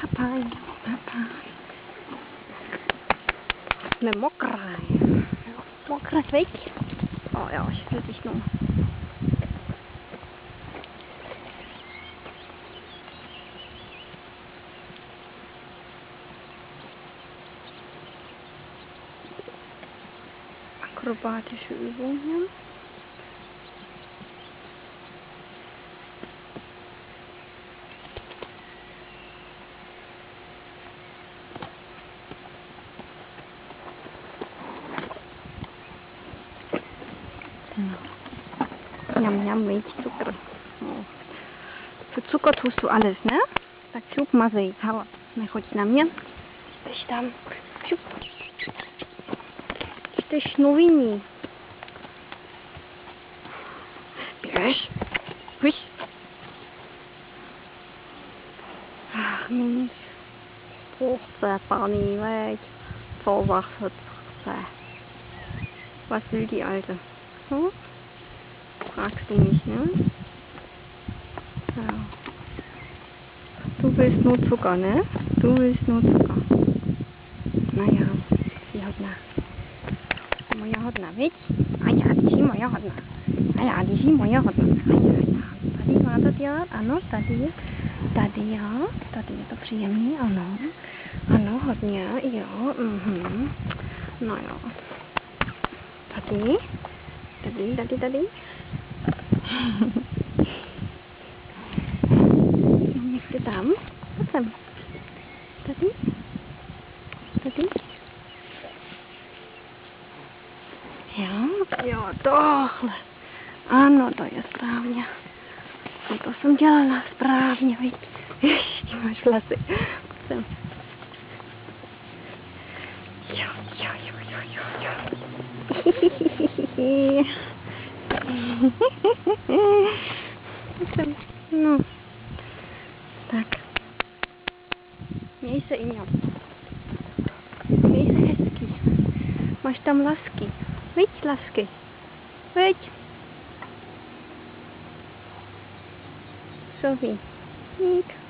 Papaj, papaj. Jsme mokré. Mokré, viď? O jo, ještě se vytichnu. Akrobatische Übungen. Njam, njam, Milchzucker. Oh. Für Zucker tust du alles, ne? Tak šup, mazej. Halo, nechoď na mě. Jdeš tam. Šup. Jdeš noviní. Běž. Huj. Ach, Mensch. Hochze, Bunny, weg. So was Hochze. Was will die Alte? Hm? Fragst du mich, ne? Ja. Du willst nur Zucker, ne? Du willst nur Zucker. Naja, die hodná. Moja hodná, viď? A já, ty jsi moja hodná. A já, ty jsi moja hodná. Tady má to dělat, ano, tady. Tady jo, tady je to příjemný, ano. Ano, hodně, jo, No jo. Tady. Tady. Někde tam. Pojď sem. Tady. Jo, tohle. Ano, to je správně. A to jsem dělala správně, viď? Ještě máš vlasy. Pojď sem. Jo. No. Tak. Měj se, Iňo. Měj se hezky. Máš tam lasky. Viď, lasky. Viď. Sophie. Dík.